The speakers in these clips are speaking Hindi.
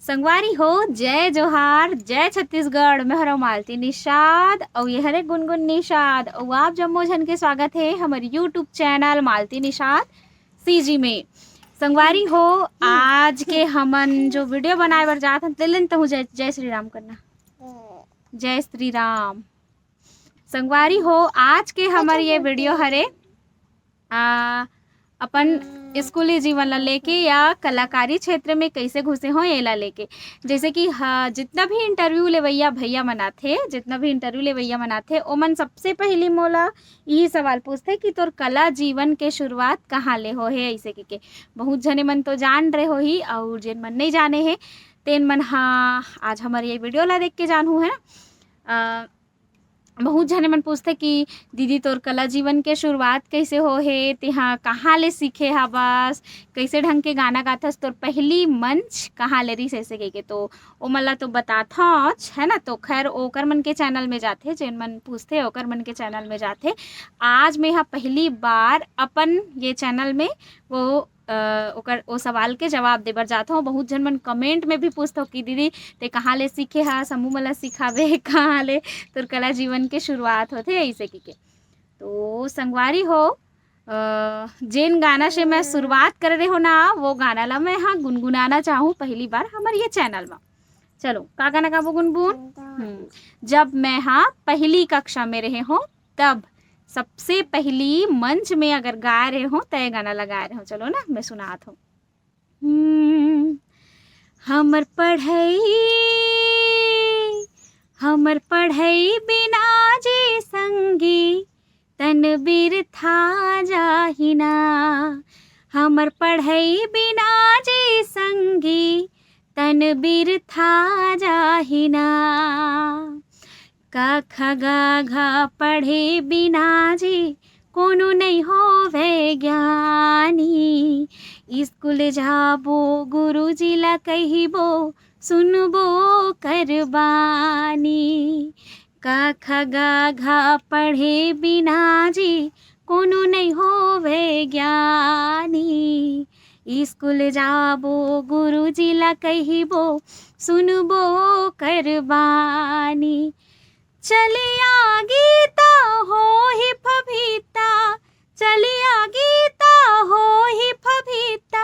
संगवारी हो जय जोहार जय छत्तीसगढ़। मैं हरा मालती निषाद और ये हरे गुनगुन निषाद और आप जम्मो झन के स्वागत है हमारे यूट्यूब चैनल मालती निषाद सीजी में। संगवारी हो आज के हमन जो वीडियो बनाए बर जात हन तेलन तो जय जय श्री राम करना। जय श्री राम। संगवारी हो आज के हमारे ये वीडियो हरे अपन स्कूली जीवन ला लेके या कलाकारी क्षेत्र में कैसे घुसे हो ये ला लेके। जैसे कि जितना भी इंटरव्यू लेवैया भैया मनाथे ओमन सबसे पहली मोला यही सवाल पूछते कि तोर कला जीवन के शुरुआत कहाँ ले हो है। ऐसे के बहुत जने मन तो जान रहे हो ही और जिन मन नहीं जाने हैं तेन मन आज हमारे ये वीडियो ला देख के जानू है। बहुत जने मन पूछते कि दीदी तोर कला जीवन के शुरुआत कैसे हो है, तेहा कहाँ ले सीखे हवस, कैसे ढंग के गाना गाथस, तोर पहली मंच कहाँ ले रही ऐसे के तो ओ मला तो बताथा है ना। तो खैर ओकर मन के चैनल में जाते जेन मन पूछते ओकर मन के चैनल में जाते। आज मैं पहली बार अपन ये चैनल में वो ओकर ओ सवाल के जवाब देबर जाता हूँ। बहुत जन मन कमेंट में भी पूछते हो कि दीदी ते कहाँ ले सीखे हा, समूह मला सिखावे कहाँ ले तोर कला जीवन के शुरुआत होते ऐसे की के। तो संगवारी हो जेन गाना से मैं शुरुआत कर रहे हो ना वो गाना ला मैं गुनगुनाना चाहूँ पहली बार हमारे ये चैनल में। चलो का गाना गाबो गुनगुन। जब मैं पहली कक्षा में रहे हो तब सबसे पहली मंच में अगर गा रहे हो तो ये गाना लगा रहे हो। चलो ना मैं सुनात हूँ। हमर पढ़ई बिना जे संगी तन बिरथा जाहिना। हमर पढ़ई बिना जे संगी तन बिरथा जाहिना। का खगा घा पढ़े बिना जी कोनो नहीं होवे ज्ञानी। स्कूल जाबो गुरुजी ला कहिबो सुनबो करबानी। का खगा घा पढ़े बिना जी कोनो नहीं होवे ज्ञानी। स्कूल जाबो गुरुजी ला कहिबो सुनबो करबानी। चलिया गीता हो ही फभीता, चलिया गीता हो ही फभीता।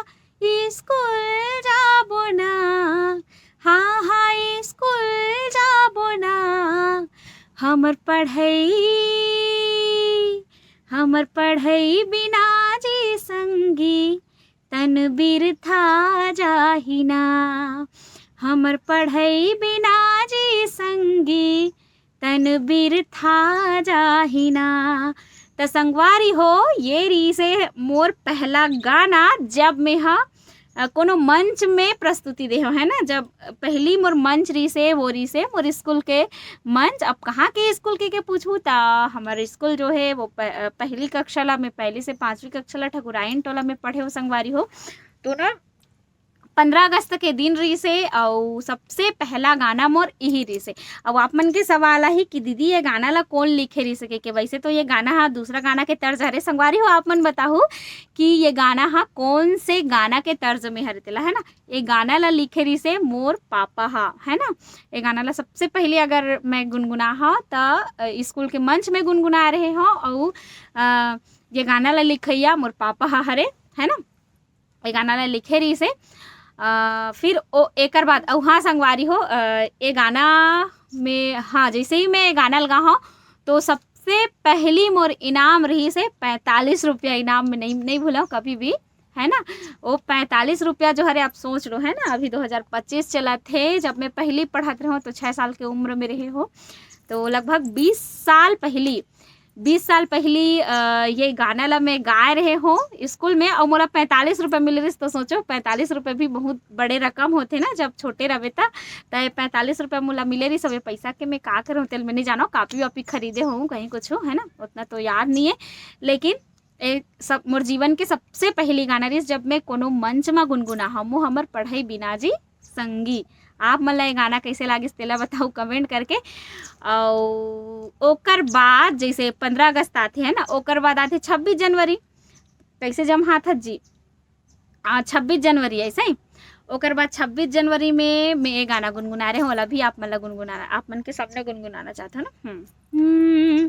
स्कूल जाबो ना, हाँ स्कूल जाबो ना। हमर पढ़ई बिना जी संगी तन बिरथा जाहिना। हमर पढ़ई बिना जी संगी तन बिरथा जाहिना। त संगवारी हो ये री से मोर पहला गाना जब मैं कोनो मंच में प्रस्तुति दे हो है ना। जब पहली मोर मंच री से मोर स्कूल के मंच। अब कहाँ के स्कूल के पूछूँ ता हमारे स्कूल जो है वो पहली कक्षा ला मैं पहली से 5वीं कक्षा ला ठकुराइन टोला में पढ़े हो संगवारी हो। तो ना 15 अगस्त के दिन रही से और सबसे पहला गाना मोर यही रही से। अब आप मन के सवाल ही कि दीदी ये गाना ला कौन लिखे रही सके के। वैसे तो ये गाना दूसरा गाना के तर्ज हरे संगवारी हो। आप मन बताओ कि ये गाना कौन से गाना के तर्ज में हरे तेला है ना। ये गाना ला लिखे रही से मोर पापा है ना। ये गाना ला सबसे पहले अगर मैं गुनगुना तो स्कूल के मंच में गुनगुना रहे हो और ये गाना ला लिखैया मोर पापा हरे है ना। ये गाना ला लिखे रही से फिर ओ एकर बाद संगवारी हो ये गाना में जैसे ही मैं गाना लगा हूँ तो सबसे पहली मोर इनाम रही से 45 रुपया इनाम में नहीं भूला कभी भी है ना। वो 45 रुपया जो हरे आप सोच लो है ना। अभी 2025 चला थे जब मैं पहली पढ़ाते रहो तो 6 साल के उम्र में रहे हो तो लगभग 20 साल पहली ये गाना ला मैं गा रहे हो स्कूल में और मोला 45 रुपये मिल रही। तो सोचो 45 रुपये भी बहुत बड़े रकम होते ना जब छोटे रहे तो 45 रुपये मोला मिले रही। सब पैसा के मैं का करूँ तेल में नहीं जानो कापी वापी खरीदे हूँ कहीं कुछ हो है ना उतना तो याद नहीं है। लेकिन सब मोर जीवन के सबसे पहली गाना रही जब मैं कोनो मंच में गुनगुना हूँ हमर पढ़ई बिना जी संगी। आप मन ला ये गाना कैसे लागिस तेला बताओ कमेंट करके। और ओकर बाद जैसे 15 अगस्त आते है ना ओकर बाद आते 26 जनवरी। कैसे जम हाथ जी 26 जनवरी ऐसे ही ओकर बाद 26 जनवरी में मैं ये गाना गुनगुना रहे होला भी आप मन ला गुनगुनाना, आप मन के सामने गुनगुनाना चाहता हूँ ना।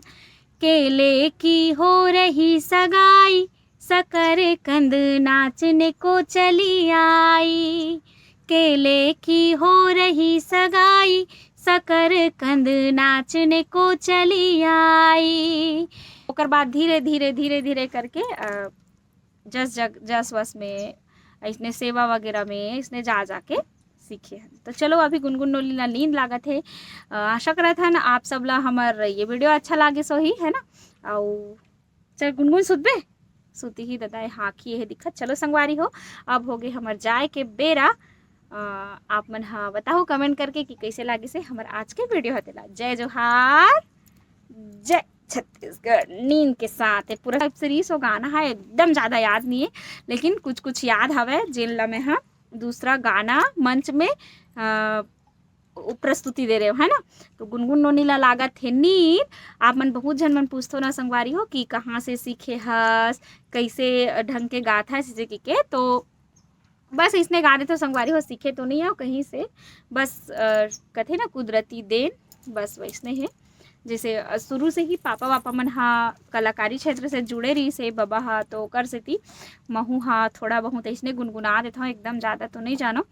केले की हो रही सगाई, शकर कंद नाचने को चली आई। केले की हो रही सगाई, शकर कंद नाचने को चली आई। ओकर बाद धीरे धीरे धीरे धीरे करके जस वस में इसने सेवा वगैरह में इसने जा जाके सीखे हैं। तो चलो अभी गुनगुन नोली ला नींद लागत है। आशा करत हन आप सब ला हमार ये वीडियो अच्छा लागे सो ही है ना। और चल गुनगुन सुतबे, सुती ही ददाए हाँ की है दिक्कत। चलो संगवारी हो, अब हो गए हमार जाए के बेरा। आप मन हाँ बताओ कमेंट करके कि कैसे लागे से हमार आज के वीडियो हतेला। जय जोहार, जय छत्तीसगढ़। नींद के साथ है पूरा सीरीज हो गाना है, एकदम ज़्यादा याद नहीं है लेकिन कुछ कुछ याद हवे जिन ला मैं हाँ दूसरा गाना मंच में प्रस्तुति दे रहे हो है ना। तो गुनगुन नोनी ला लागत है नींद। आप मन बहुत जन मन पूछते हो ना संगवारी हो कि कहाँ से सीखे हस, कैसे ढंग के गाथा है सीखे के। तो बस इसने गा रहे थे संगवारी हो, सीखे तो नहीं है कहीं से, बस कथे ना कुदरती देन, बस वैसने है। जैसे शुरू से ही पापा वापा मन हाँ कलाकारी क्षेत्र से जुड़े रही से बाबा हाँ, तो कर से थी महू हाँ थोड़ा बहुत इसने गुनगुना देता हूँ, एकदम ज़्यादा तो नहीं जानो।